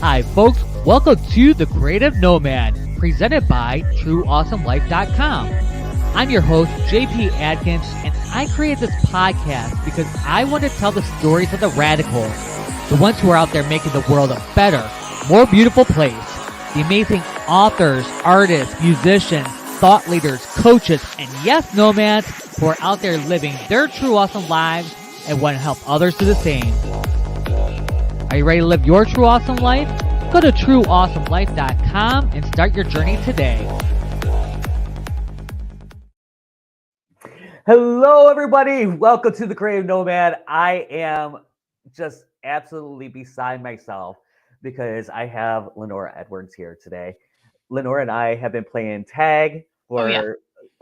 Hi, folks. Welcome to the Creative Nomad, presented by TrueAwesomeLife.com. I'm your host, JP Adkins, and I created this podcast because I want to tell the stories of the radicals, the ones who are out there making the world a better, more beautiful place. The amazing authors, artists, musicians, thought leaders, coaches, and yes, nomads who are out there living their true awesome lives and want to help others do the same. Are you ready to live your true awesome life? Go to TrueAwesomeLife.com and start your journey today. Hello, everybody. Welcome to the Creative Nomad. I am just absolutely beside myself because I have Lenora Edwards here today. Lenora and I have been playing tag for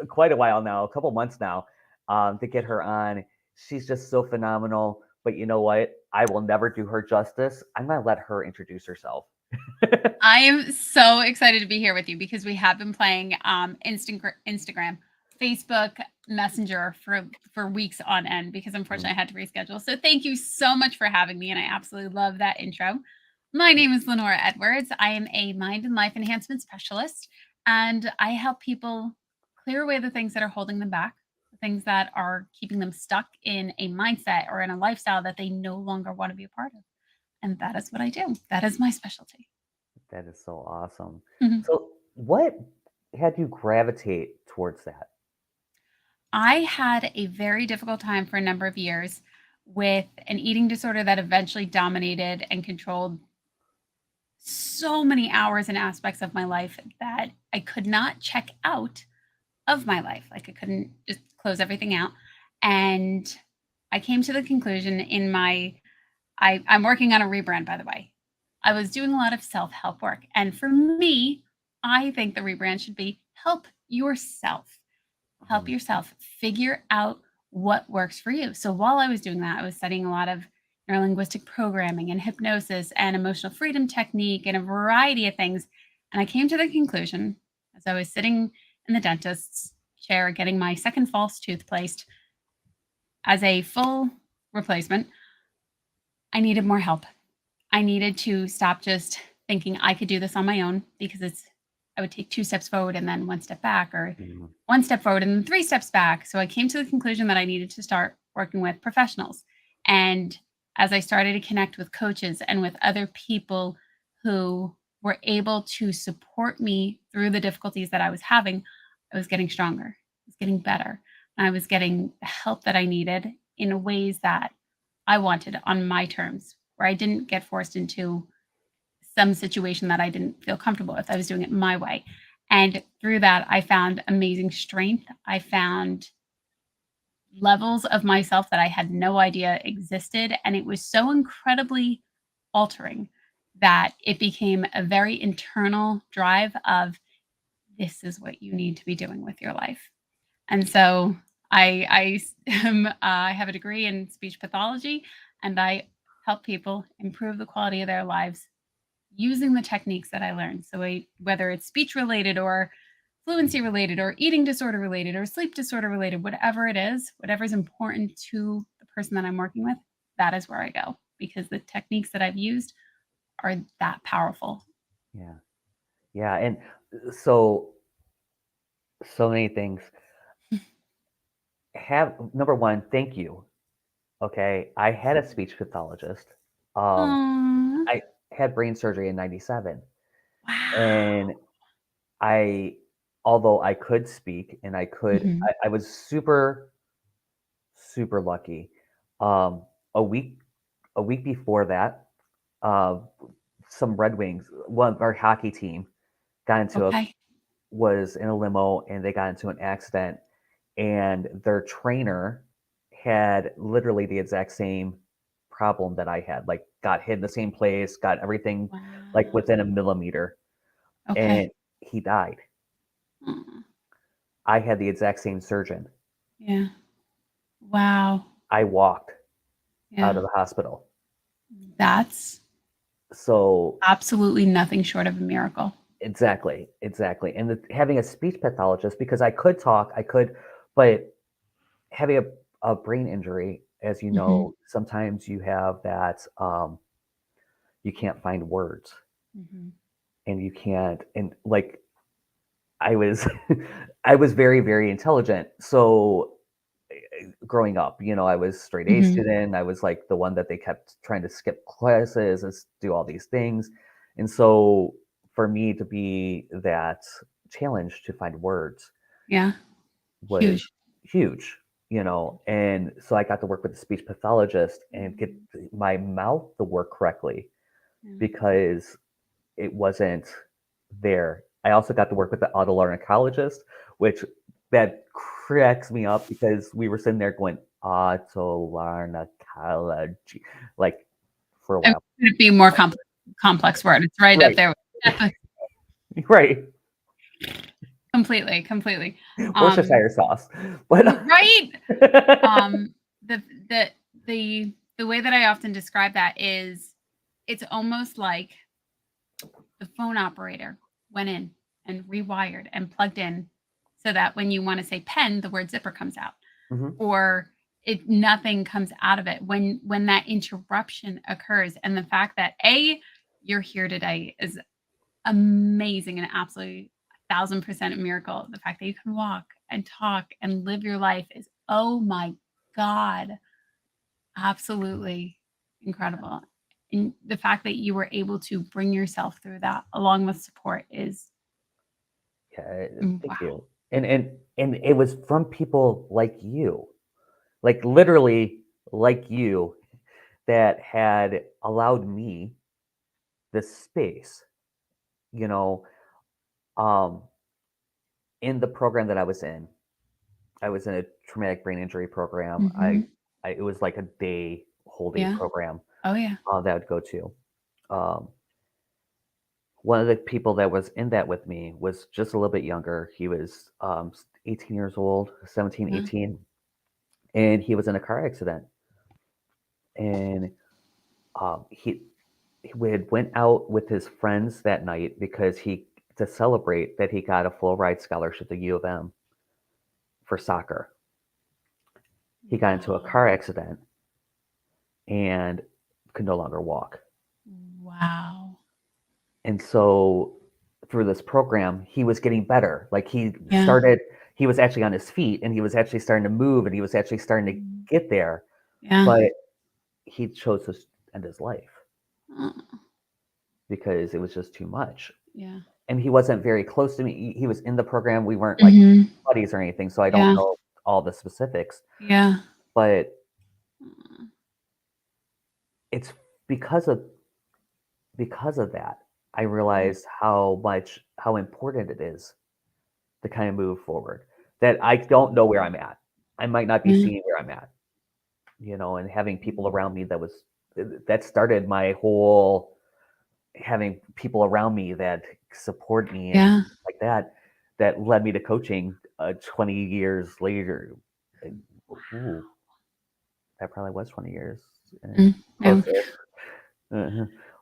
quite a while now, a couple months now, to get her on. She's just so phenomenal. But you know what? I will never do her justice. I'm going to let her introduce herself. I am so excited to be here with you because we have been playing Instagram, Facebook, Messenger for weeks on end because unfortunately I had to reschedule. So thank you so much for having me, and I absolutely love that intro. My name is Lenora Edwards. I am a mind and life enhancement specialist, and I help people clear away the things that are holding them back, the things that are keeping them stuck in a mindset or in a lifestyle that they no longer want to be a part of. And that is what I do. That is my specialty. That is so awesome. Mhm. So, what had you gravitate towards that? I had a very difficult time for a number of years with an eating disorder that eventually dominated and controlled so many hours and aspects of my life that I could not check out of my life. Like I couldn't just close everything out. And I came to the conclusion I'm working on a rebrand, by the way. I was doing a lot of self-help work. And for me, I think the rebrand should be help yourself. Help yourself figure out what works for you. So while I was doing that, I was studying a lot of neurolinguistic programming and hypnosis and emotional freedom technique and a variety of things. And I came to the conclusion as I was sitting in the dentist's chair getting my second false tooth placed as a full replacement, I needed more help. I needed to stop just thinking I could do this on my own because I would take 2 steps forward and then 1 step back, or 1 step forward and then 3 steps back. So I came to the conclusion that I needed to start working with professionals. And as I started to connect with coaches and with other people who were able to support me through the difficulties that I was having, I was getting stronger. I was getting better. And I was getting the help that I needed in ways that I wanted on my terms, where I didn't get forced into some situation that I didn't feel comfortable with. I was doing it my way. And through that, I found amazing strength. I found levels of myself that I had no idea existed. And it was so incredibly altering that it became a very internal drive of this is what you need to be doing with your life. And so I have a degree in speech pathology, and I help people improve the quality of their lives using the techniques that I learned. So whether it's speech related or fluency related or eating disorder related or sleep disorder related, whatever it is, whatever's important to the person that I'm working with, that is where I go because the techniques that I've used are that powerful. Yeah. Yeah. And so many things. Number one, thank you. Okay. I had a speech pathologist. Aw, I had brain surgery in 97. wow. And although I could speak and Mhm. I was super, super lucky. Um, a week, a week before that, uh, some Red Wings, one of our hockey team Okay. was in a limo and they got into an accident, and their trainer had literally the exact same problem that I had, like got hit in the same place, got everything like Wow. within a millimeter, and Okay. he died. Aw, I had the exact same surgeon. yeah. Wow. I walked out Yeah. of the hospital. That's So absolutely nothing short of a miracle. exactly, exactly. And having a speech pathologist, because I could talk, but having a brain injury, as you Mhm. know, sometimes you have that, you can't find words. and you can't, and like I was I was very, very intelligent. So growing up, I was straight A student. I was like the one that they kept trying to skip classes and do all these things. And so for me to be that challenge to find words Yeah. was huge, and so I got to work with a speech pathologist and get my mouth to work correctly because it wasn't there. I also got to work with the otolaryngologist, which that cracks me up because we were sitting there going otolaryngology, like for a And while. it'd be more complex word. It's right up there. Right. Completely. Worcestershire sauce. But right. The way that I often describe that is it's almost like the phone operator went in and rewired and plugged in so that when you want to say pen, the word zipper comes out, or nothing comes out of it when that interruption occurs. And the fact that you're here today is amazing and absolutely 1,000% a miracle. The fact that you can walk and talk and live your life is, oh my God, absolutely incredible. And the fact that you were able to bring yourself through that along with support is thank wow. you. And it was from people like you, like literally like you, that had allowed me this space, in the program that I was in a traumatic brain injury program. It was like a day holding program Oh yeah. that I would go to. One of the people that was in that with me was just a little bit younger. He was 18 years old, 17, 18, and he was in a car accident. And he had went out with his friends that night because to celebrate that he got a full ride scholarship to U of M for soccer. He got into a car accident and could no longer walk. Wow. And so through this program, he was getting better. Like he was actually on his feet and he was actually starting to move and he was actually starting to get there. Yeah. But he chose to end his life because it was just too much. Yeah. And he wasn't very close to me. He was in the program. We weren't like buddies or anything. So I don't know all the specifics. Yeah. But it's because of that, I realized how important it is to kind of move forward. That I don't know where I'm at. I might not be seeing where I'm at, and having people around me that started my whole having people around me that support me and like that led me to coaching 20 years later. Ooh, that probably was 20 years.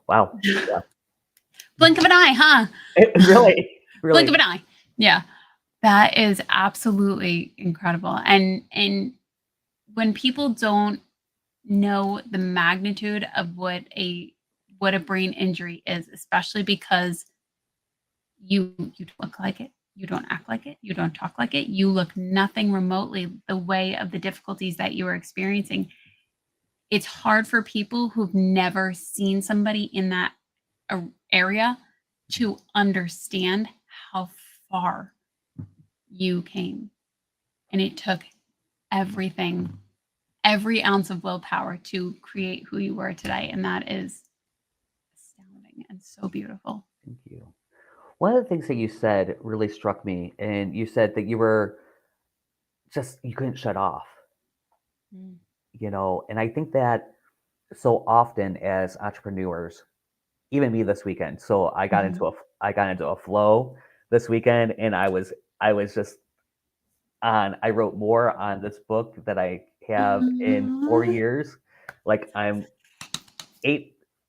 Wow. Yeah. Blink of an eye, huh? Really. Blink of an eye. Yeah. That is absolutely incredible. And when people don't know the magnitude of what a brain injury is, especially because you don't look like it, you don't act like it, you don't talk like it, you look nothing remotely the way of the difficulties that you are experiencing. It's hard for people who've never seen somebody in that area to understand how far you came. And it took everything, every ounce of willpower to create who you were today. And that is astounding and so beautiful. Thank you. One of the things that you said really struck me, and you said that you couldn't shut off, and I think that so often as entrepreneurs, even me this weekend. So I got into a flow this weekend, and I was just I wrote more on this book that I have in 4 years. Like I'm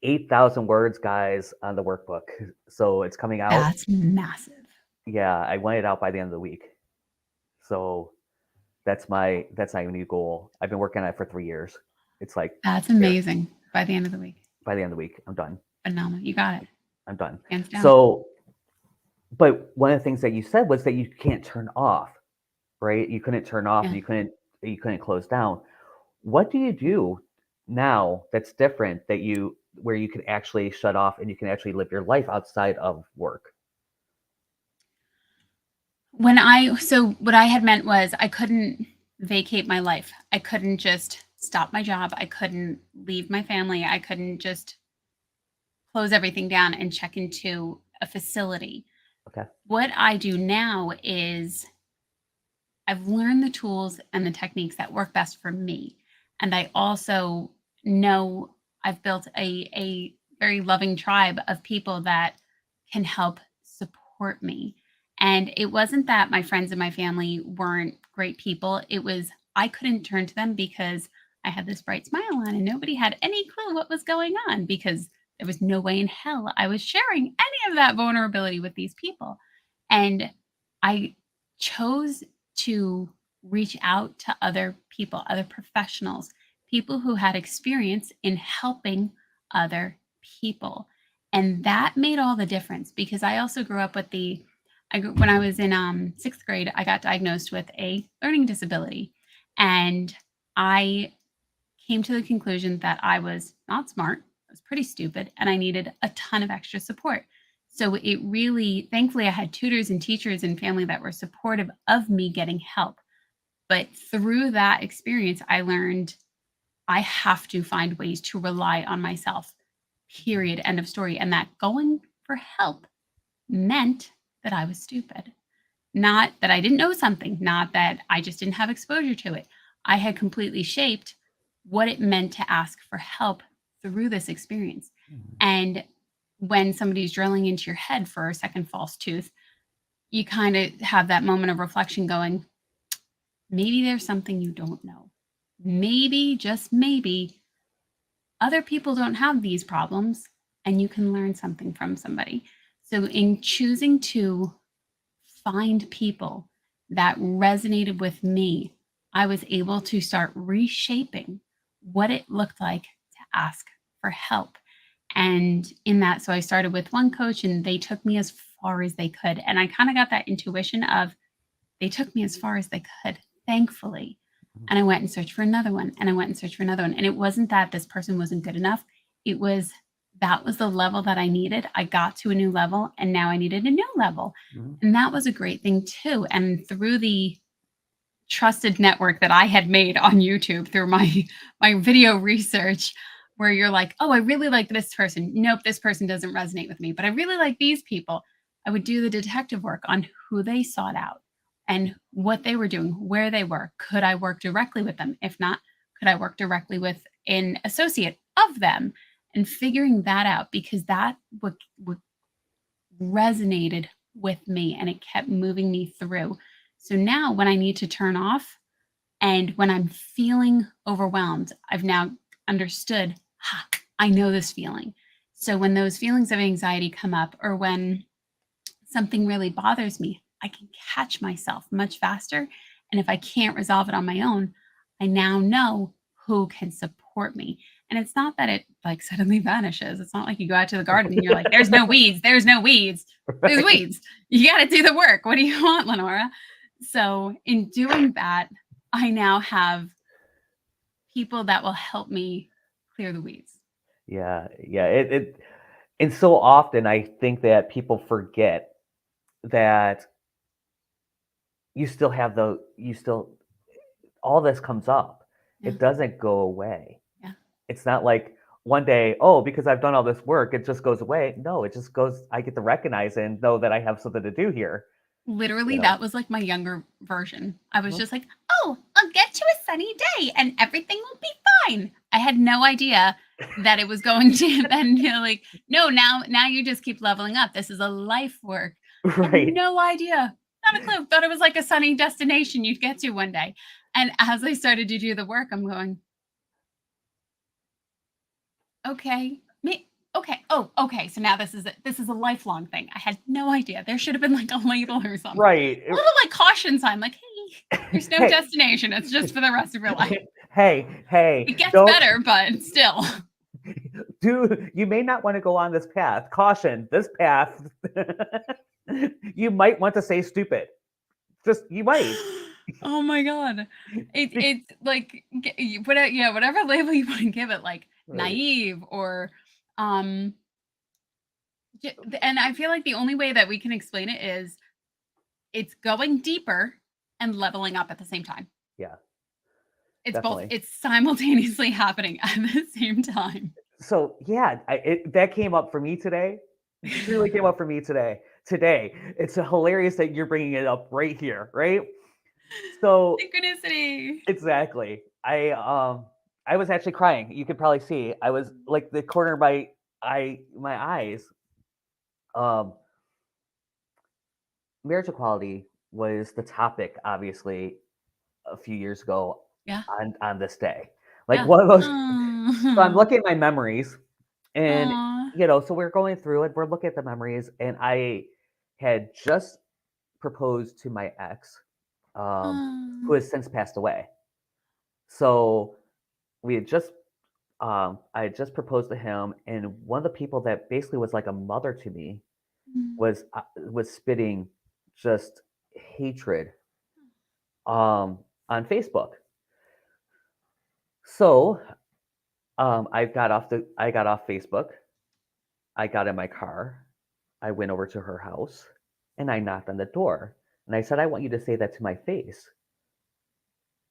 8,000 words, guys, on the workbook. So it's coming out. That's massive. Yeah, I want it out by the end of the week. So that's my new goal. I've been working on it for 3 years. It's like that's amazing. By the end of the week. By the end of the week, I'm done. Phenomenal. You got it. I'm done. Hands down. So, but one of the things that you said was that you can't turn off, right? You couldn't turn off, Yeah. and you couldn't close down. What do you do now that's different where you can actually shut off and you can actually live your life outside of work? So what I had meant was I couldn't vacate my life. I couldn't just stop my job. I couldn't leave my family. I couldn't just close everything down and check into a facility. Okay. What I do now is I've learned the tools and the techniques that work best for me. And I also know I've built a very loving tribe of people that can help support me. And it wasn't that my friends and my family weren't great people. It was I couldn't turn to them because I had this bright smile on and nobody had any clue what was going on because there was no way in hell I was sharing any of that vulnerability with these people. And I chose to reach out to other people, other professionals, people who had experience in helping other people. And that made all the difference because I also grew up with when I was in sixth grade, I got diagnosed with a learning disability. And I came to the conclusion that I was not smart, I was pretty stupid, and I needed a ton of extra support. So it really, thankfully, I had tutors and teachers and family that were supportive of me getting help. But through that experience, I learned I have to find ways to rely on myself, period, end of story. And that going for help meant that I was stupid. Not that I didn't know something, not that I just didn't have exposure to it. I had completely shaped what it meant to ask for help through this experience. Mhm. And when somebody's drilling into your head for a second false tooth, you kind of have that moment of reflection going, maybe there's something you don't know. Maybe, just maybe, other people don't have these problems and you can learn something from somebody. So in choosing to find people that resonated with me, I was able to start reshaping what it looked like to ask for help. And in that, so I started with one coach and they took me as far as they could. And I kind of got that intuition of they took me as far as they could, thankfully. And I went and searched for another one and I went and searched for another one. And it wasn't that this person wasn't good enough. That was the level that I needed. I got to a new level and now I needed a new level. Mhm. And that was a great thing too. And through the trusted network that I had made on YouTube through my video research, where you're like, oh, I really like this person. Nope, this person doesn't resonate with me, but I really like these people. I would do the detective work on who they sought out and what they were doing, where they were. Could I work directly with them? If not, could I work directly with an associate of them? And figuring that out because that what resonated with me and it kept moving me through. So now when I need to turn off and when I'm feeling overwhelmed, I've now understood, I know this feeling. So when those feelings of anxiety come up or when something really bothers me, I can catch myself much faster. And if I can't resolve it on my own, I now know who can support me. And it's not that it like suddenly vanishes. It's not like you go out to the garden and you're like, there's no weeds, there's no weeds, there's Right. weeds. You got to do the work. What do you want, Lenora? So in doing that, I now have people that will help me clear the weeds. Yeah. And so often I think that people forget that all this comes up. Yeah. It doesn't go away. Yeah. It's not like one day, oh, because I've done all this work, it just goes away. No, it just goes, I get to recognize and know that I have something to do here. Literally, Yeah. that was like my younger version. I was Mhm. just like, oh, I'll get to a sunny day and everything will be fine. I had no idea that it was going to then like, no, now you just keep leveling up. This is a life work. I had Right. no idea. Not a clue. Thought it was like a sunny destination you'd get to one day. And as I started to do the work, I'm going, okay, okay. Oh, okay. So now this is a lifelong thing. I had no idea. There should have been like a label or something. Right. A little like caution sign, like, hey, there's no Hey. destination. It's just for the rest of your life. Hey, It gets don't better, but still. you may not want to go on this path. Caution, this path, you might want to say stupid. Just, you might. Oh my God. It's like, whatever label you want to give it, like naive or, and I feel like the only way that we can explain it is it's going deeper and leveling up at the same time. Yeah. It's Definitely. both. It's simultaneously happening at the same time. So yeah, that came up for me today. It truly came up for me today. It's hilarious that you're bringing it up right here, right? So Synchronicity. exactly. I was actually crying. You could probably see. I was like the corner of my eyes. Marriage equality was the topic, obviously, a few years ago. Yeah. On this day, like Yeah. one of those. So I'm looking at my memories, and Aw. so we're going through it. We're looking at the memories, and I had just proposed to my ex, who has since passed away. So we had just, I had just proposed to him, and one of the people that basically was like a mother to me was spitting just hatred on Facebook. So I got off Facebook. I got in my car. I went over to her house and I knocked on the door. And I said, I want you to say that to my face,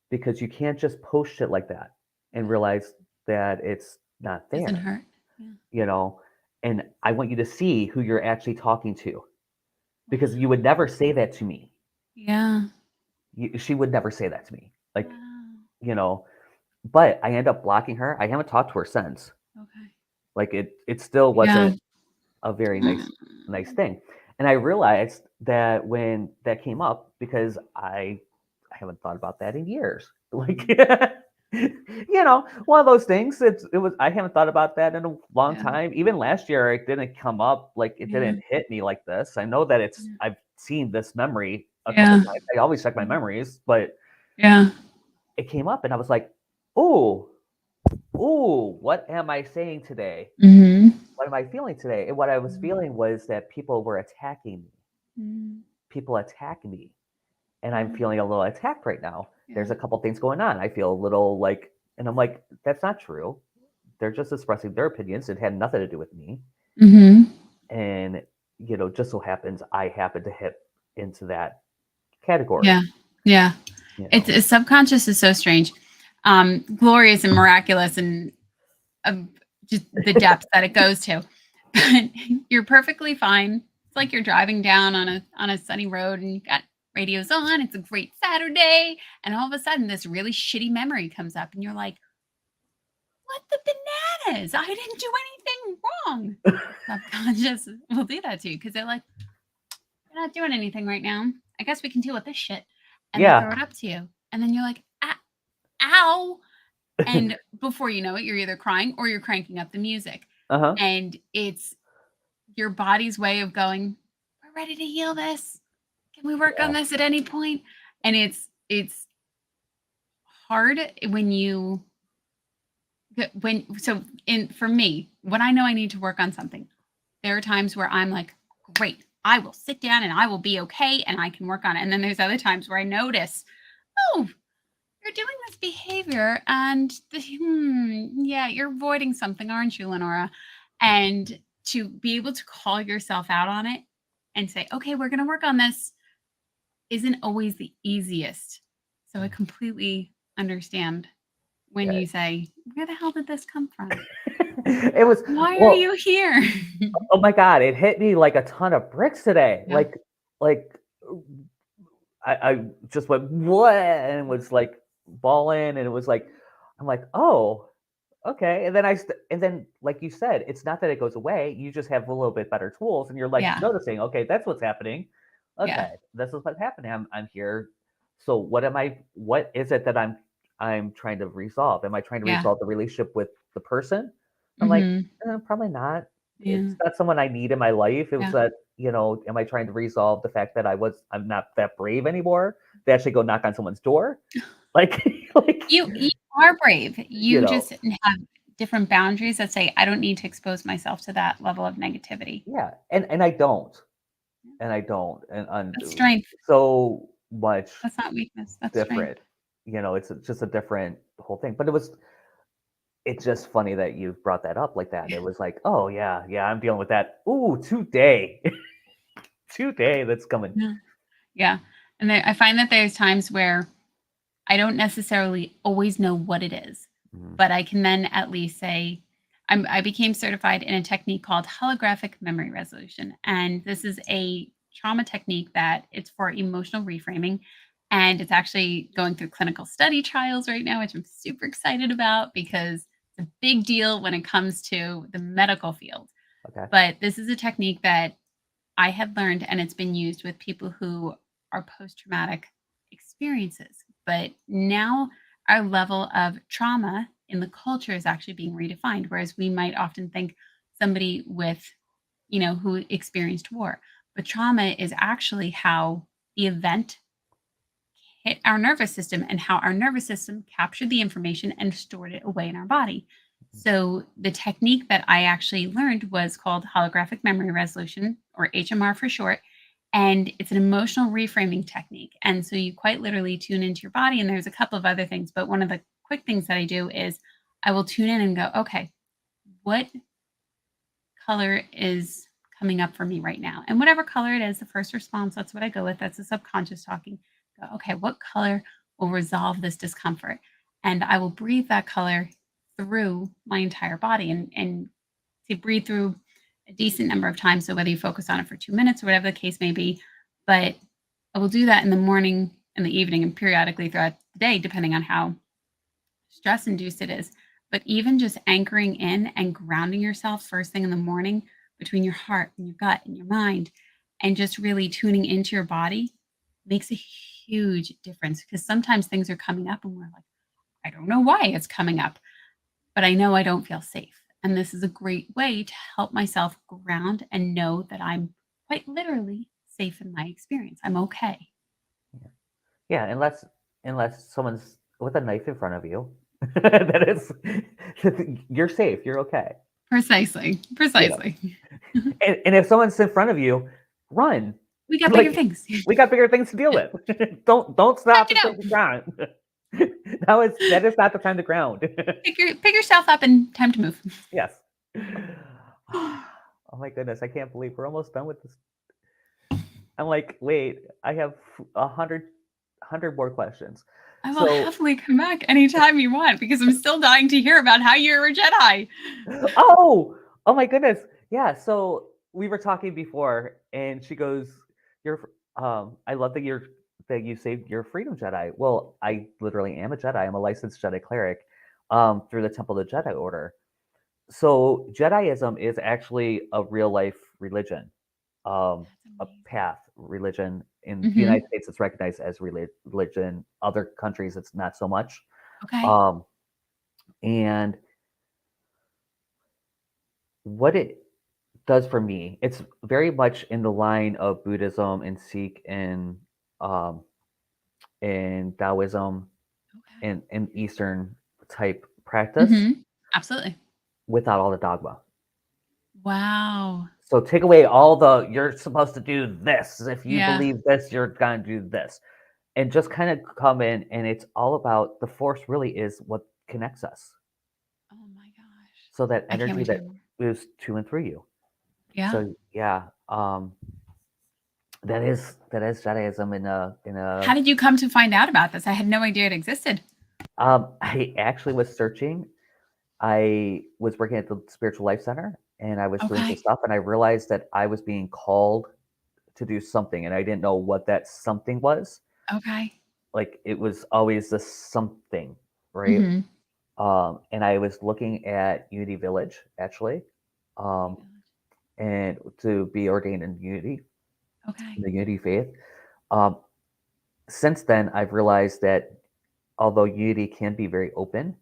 because you can't just post shit like that and realize that it's not Doesn't there. hurt. Yeah. And I want you to see who you're actually talking to, because you would never say that to me. Yeah. She would never say that to me. Like, Wow. But I end up blocking her. I haven't talked to her since. Okay. Like it still wasn't a very nice thing. And I realized that when that came up, because I haven't thought about that in years. Like one of those things. I haven't thought about that in a long time. Even last year it didn't come up, like it didn't hit me like this. I know that I've seen this memory a couple times. I always check my memories, but it came up and I was like, ooh, what am I saying today? What am I feeling today? And what I was feeling was that people were attacking me. People attack me. And I'm feeling a little attacked right now. There's a couple things going on. I feel a little like, and I'm like, that's not true. They're just expressing their opinions. It had nothing to do with me. And, just so happens I happen to hit into that category. Yeah. It's subconscious is so strange. Glorious and miraculous, and just the depth that it goes to. But you're perfectly fine. It's like you're driving down on a sunny road and you got radios on. It's a great Saturday, and all of a sudden this really shitty memory comes up, and you're like, "What the bananas? I didn't do anything wrong." Subconscious will do that to you because they're like, "You're not doing anything right now. I guess we can deal with this shit," and they throw it up to you, and then you're like, "Ow!" And before you know it, you're either crying or you're cranking up the music. And it's your body's way of going, we're ready to heal this. Can we work on this at any point? And it's hard for me, when I know I need to work on something, there are times where I'm like, great, I will sit down and I will be okay and I can work on it. And then there's other times where I notice, oh, you're doing this behavior and you're avoiding something, aren't you, Lenora? And to be able to call yourself out on it and say, okay, we're going to work on this, isn't always the easiest. So I completely understand when you say, where the hell did this come from? It was, why are you here? Oh my God, it hit me like a ton of bricks today. Like I just went, what? And was like bawling, and it was like, I'm like, oh, okay. And then like you said, it's not that it goes away. You just have a little bit better tools, and you're like noticing, okay, that's what's happening. Okay, this is what's happening. I'm here. So what is it that I'm trying to resolve? Am I trying to resolve the relationship with the person? I'm like, probably not. It's not someone I need in my life. It was that, am I trying to resolve the fact that I'm not that brave anymore to actually go knock on someone's door? Like you are brave. You just have different boundaries that say, I don't need to expose myself to that level of negativity. Yeah, and I don't, and That's strength. so much That's not weakness. That's strength. different. It's just a different whole thing. But it's just funny that you brought that up like that. It was like, oh yeah, I'm dealing with that. Ooh, today, today that's coming. Yeah. Yeah. And I find that there's times where I don't necessarily always know what it is, Mhm. but I can then at least say, I became certified in a technique called holographic memory resolution. And this is a trauma technique that it's for emotional reframing. And it's actually going through clinical study trials right now, which I'm super excited about because it's a big deal when it comes to the medical field. Okay. But this is a technique that I had learned, and it's been used with people who are post-traumatic experiences. But now our level of trauma in the culture is actually being redefined, whereas we might often think somebody with, who experienced war. But trauma is actually how the event hit our nervous system and how our nervous system captured the information and stored it away in our body. So the technique that I actually learned was called holographic memory resolution, or HMR for short. And it's an emotional reframing technique. And so you quite literally tune into your body. And there's a couple of other things, but one of the quick things that I do is I will tune in and go, okay, what color is coming up for me right now? And whatever color it is, the first response, that's what I go with. That's the subconscious talking. Go, okay, what color will resolve this discomfort? And I will breathe that color through my entire body and to breathe through a decent number of times. So whether you focus on it for 2 minutes or whatever the case may be, but I will do that in the morning, in the evening, and periodically throughout the day, depending on how stress induced it is. But even just anchoring in and grounding yourself first thing in the morning between your heart and your gut and your mind, and just really tuning into your body makes a huge difference, because sometimes things are coming up and we're like, I don't know why it's coming up, but I know I don't feel safe. And this is a great way to help myself ground and know that I'm quite literally safe in my experience. I'm okay. Yeah, unless someone's with a knife in front of you, that is, you're safe. You're okay. Precisely. And if someone's in front of you, run. We got bigger things. We got bigger things to deal with. Don't stop Back it to up. take the ground. That is not the time to ground. Pick yourself up and time to move. Yes. Oh my goodness, I can't believe we're almost done with this. I'm like, wait, I have 100 more questions. I will happily come back anytime you want, because I'm still dying to hear about how you're a Jedi. Oh my goodness. Yeah, so we were talking before and she goes, I love that you say you're a freedom Jedi. Well, I literally am a Jedi. I'm a licensed Jedi cleric through the Temple of the Jedi Order. So Jediism is actually a real life religion, a path religion. In the United States, it's recognized as religion. Other countries, it's not so much. Okay. And what it does for me, it's very much in the line of Buddhism and Sikh and Taoism and Eastern type practice Absolutely. without all the dogma. Wow. So take away all the, you're supposed to do this. If you Yeah. believe this, you're going to do this. And just kind of come in, and it's all about the force really is what connects us. Oh my gosh. So that I can't energy wait that to hear more. moves to and through you. Yeah. So yeah, that is Jediism in a. How did you come to find out about this? I had no idea it existed. I actually was searching. I was working at the Spiritual Life Center, and I was doing some stuff, and I realized that I was being called to do something, and I didn't know what that something was. Okay. Like it was always the something, right? And I was looking at Unity Village actually, and to be ordained in Unity, the Unity faith. Since then, I've realized that although Unity can be very open,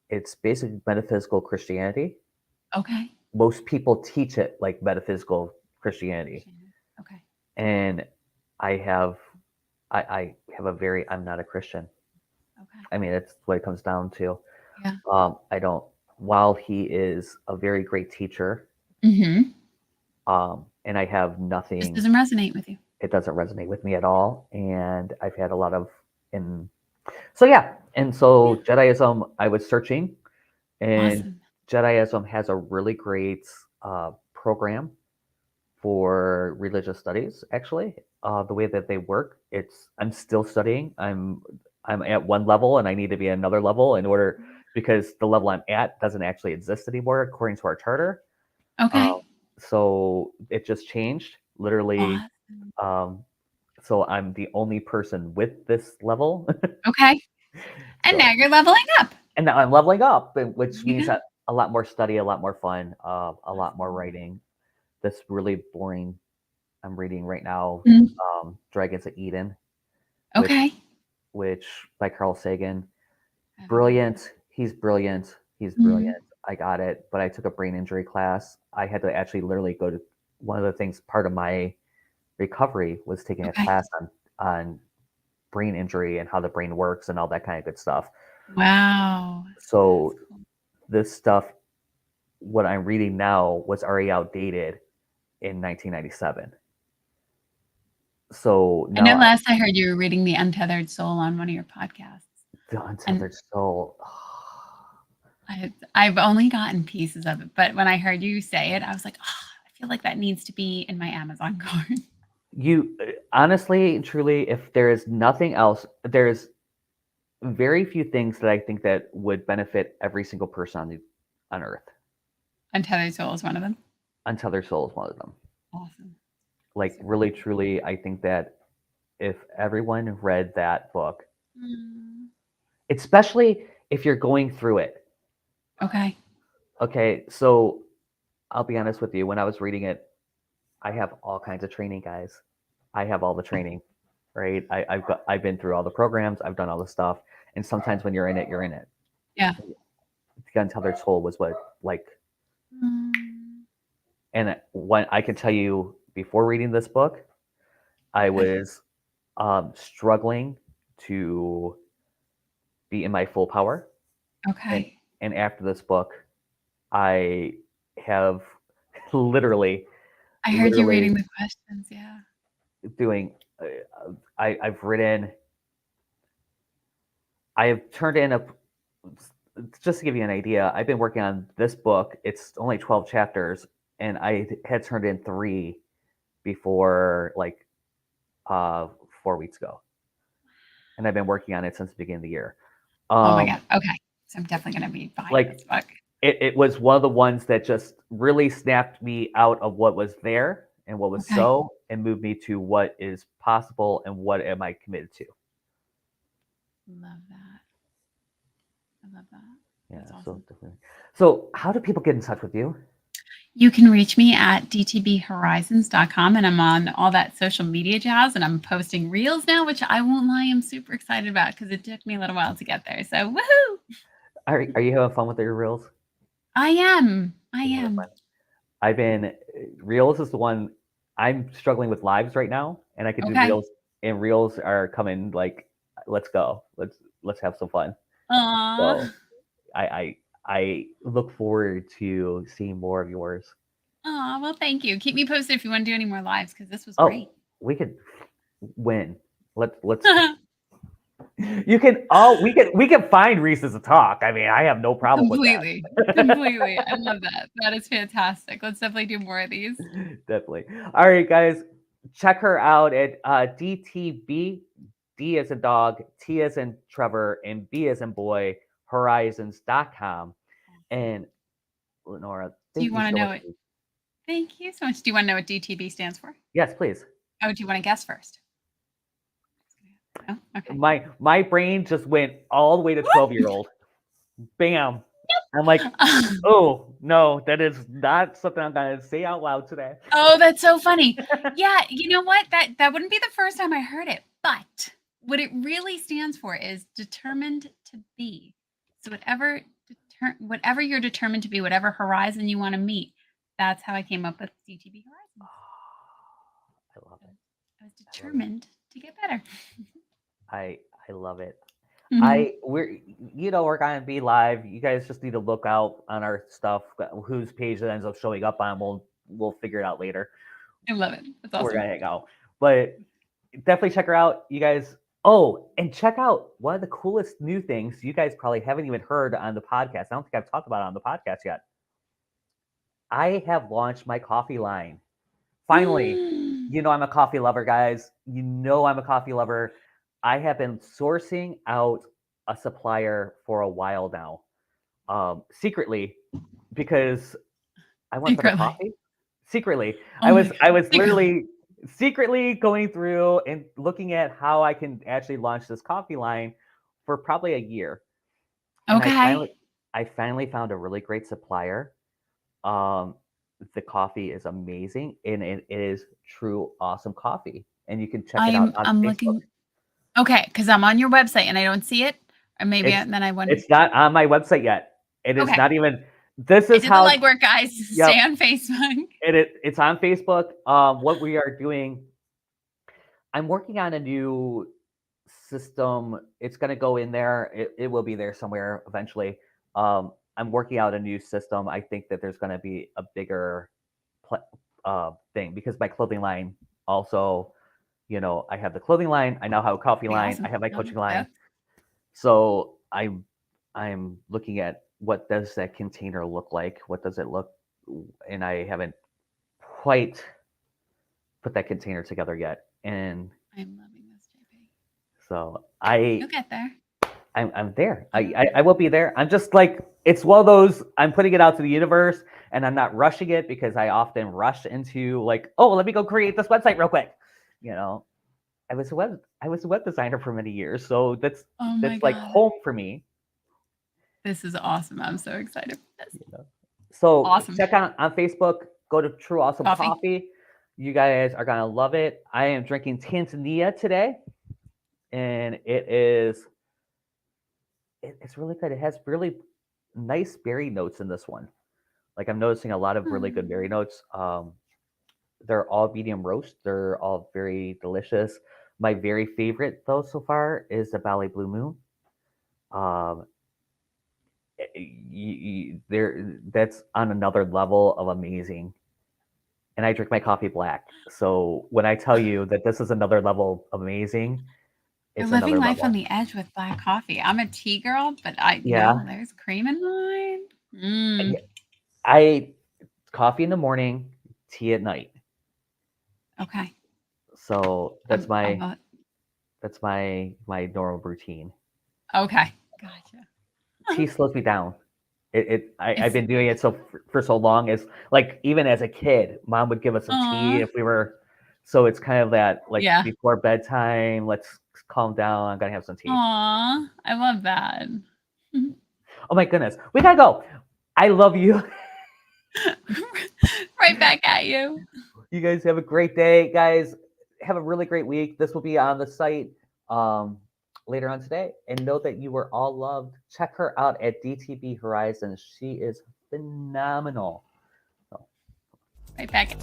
it's basically metaphysical Christianity. Okay. Most people teach it like metaphysical Christianity. Okay. And I have I'm not a Christian. Okay. I mean, that's what it comes down to. Yeah. I don't while he is a very great teacher, Mhm. and I have Just nothing, doesn't resonate with you. it doesn't resonate with me at all. And I've had a lot of, and so yeah. And so Yeah. Jediism, I was searching, and Awesome. Jediism has a really great program for religious studies. Actually, the way that they work, I'm still studying. I'm at one level, and I need to be at another level in order, because the level I'm at doesn't actually exist anymore according to our charter. Okay. So it just changed literally. Awesome. Um, so I'm the only person with this level. Okay. And So, now you're leveling up. and now I'm leveling up, which means Yeah. that a lot more study, a lot more fun, a lot more Awesome. writing. This really boring. I'm reading right now, Mm. Dragons of Eden, which Okay. which by Carl Sagan. I haven't heard of it. Brilliant. He's brilliant. He's Mhm. brilliant. I got it, but I took a brain injury class. I had to actually literally go to one of the things. Part of my recovery was taking a Okay. class on brain injury and how the brain works and all that kind of good stuff. Wow. That's So cool. this stuff, what I'm reading now, was already outdated in 1997. So I know now last I heard you were reading The Untethered Soul on one of your podcasts. the And untethered soul. I've only gotten pieces of it, but when I heard you say it, I was like, oh, I feel like that needs to be in my Amazon cart. You honestly, truly, if there is nothing else, there's very few things that I think that would benefit every single person on Earth. Untethered Soul is one of them. Untethered Soul is one of them. Awesome. Like Super really, cool. truly, I think that if everyone read that book, Mm. especially if you're going through it. Okay. Okay, so I'll be honest with you. When I was reading it, I have all kinds of training, guys. I have all the training, right? I've been through all the programs. I've done all the stuff. And sometimes when you're in it, you're in it. Yeah. The Untethered Soul was what, like, Mm. and when I can tell you, before reading this book, I Okay. was struggling to be in my full power. And Okay. and after this book, I have literally, I heard you literally reading the questions. Yeah. doing. I've written. I have turned in a. Just to give you an idea, I've been working on this book. It's only 12 chapters, and I had turned in 3 before, like, 4 weeks ago, and I've been working on it since the beginning of the year. Oh my Um, God. Okay. So I'm definitely going to be buying like this book. it was one of the ones that just really snapped me out of what was there and what was Okay. so, and moved me to what is possible and what am I committed to. Love that. I love that. Yeah, That's so awesome. definitely. So, how do people get in touch with you? You can reach me at dtbhorizons.com, and I'm on all that social media jazz, and I'm posting reels now, which I won't lie, I'm super excited about because it took me a little while to get there. So woohoo! Are you having fun with your reels? I am. I You're having fun. am. I've been reels is the one. I'm struggling with lives right now, and I could do Okay. reels, and reels are coming like, let's go, let's have some fun. Aw. So I look forward to seeing more of yours. Aw, well, thank you. Keep me posted if you want to do any more lives because this was Oh, great. we could win. Let's we can find Reese's to talk. I mean, I have no problem with Completely. Completely. I that. love that. That is fantastic. Let's definitely do more of these. Definitely. All right, guys, check her out at DTB, D as in dog, T as in Trevor, and B as in boy, horizons.com. Awesome. And Lenora, Do you thank you want to so know much. what? Thank you so much. Do you want to know what DTB stands for? Yes, please. Oh, do you want to guess first? Oh, okay. My brain just went all the way to 12-year-old. Bam. I'm like, oh no, that is not something I'm gonna say out loud today. Oh, that's so funny. Yeah, you know what? That wouldn't be the first time I heard it, but what it really stands for is determined to be. So whatever you're determined to be, whatever horizon you want to meet, that's how I came up with DTB Horizons. I love So it. I was I love it. determined to get better. I I love it. We're gonna be live. You guys just need to look out on our stuff. Whose page it ends up showing up on, we'll figure it out later. I love it. That's awesome. We're gonna hang out, but definitely check her out, you guys. Oh, and check out one of the coolest new things you guys probably haven't even heard on the podcast. I don't think I've talked about it on the podcast yet. I have launched my coffee line. Finally, I'm a coffee lover, guys. I'm a coffee lover. I have been sourcing out a supplier for a while now, secretly, because I want better coffee. Secretly, I was literally secretly going through and looking at how I can actually launch this coffee line for probably a year. And Okay. I finally found a really great supplier. The coffee is amazing, and it is true awesome coffee. And you can check it out on I'm Facebook. looking. Okay, because I'm on your website and I don't see it, or maybe then I wonder. It's not on my website yet. It is not even. This I is did how the legwork, guys. Stay on Facebook. It's on Facebook. What we are doing, I'm working on a new system. It's going to go in there. It will be there somewhere eventually. I'm working out a new system. I think that there's going to be a bigger thing, because my clothing line also, I have the clothing line. I now have a coffee line. Awesome. I have my coaching line. Yeah. So I'm looking at what does that container look like? What does it look? And I haven't quite put that container together yet. And I'm loving this, JP. so You'll get there. I'm there. I will be there. I'm just like, it's one of those, I'm putting it out to the universe and I'm not rushing it, because I often rush into like, oh, let me go create this website real quick. I was a web designer for many years. So that's like home for me. This is awesome. I'm so excited for this. So awesome. Check out on Facebook, go to True Awesome Coffee. You guys are going to love it. I am drinking Tanzania today, and it's really good. It has really nice berry notes in this one. Like, I'm noticing a lot of really good berry notes. They're all medium roast. They're all very delicious. My very favorite, though, so far is the Bali Blue Moon. That's on another level of amazing. And I drink my coffee black. So when I tell you that this is another level of amazing, You're living life on the edge with black coffee. I'm a tea girl, but there's cream in mine. Coffee in the morning, tea at night. Okay. So that's my normal routine. Okay, gotcha. Tea slows me down. I've been doing it for so long. It's like, even as a kid, Mom would give us some tea if we were. So it's kind of that, like, before bedtime, let's calm down. I'm gonna have some tea. Aw, I love that. Oh my goodness, we gotta go. I love you. Right back at you. You guys have a great day, guys. Have a really great week. This will be on the site later on today, and know that you were all loved. Check her out at DTB Horizon. She is phenomenal. Right back.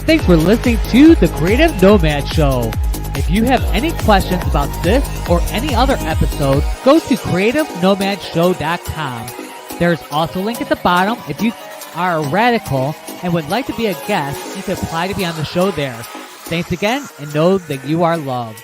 Thanks for listening to the Creative Nomad Show. If you have any questions about this or any other episode, go to creativenomadshow.com. There's also a link at the bottom. If you are a radical and would like to be a guest, you can apply to be on the show there. Thanks again, and know that you are loved.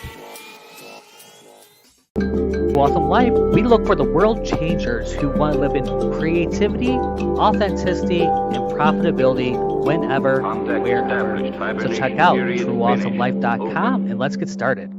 Awesome Life, we look for the world changers who want to live in creativity, authenticity, and profitability whenever, wherever. So check out trueawesomelife.com and let's get started.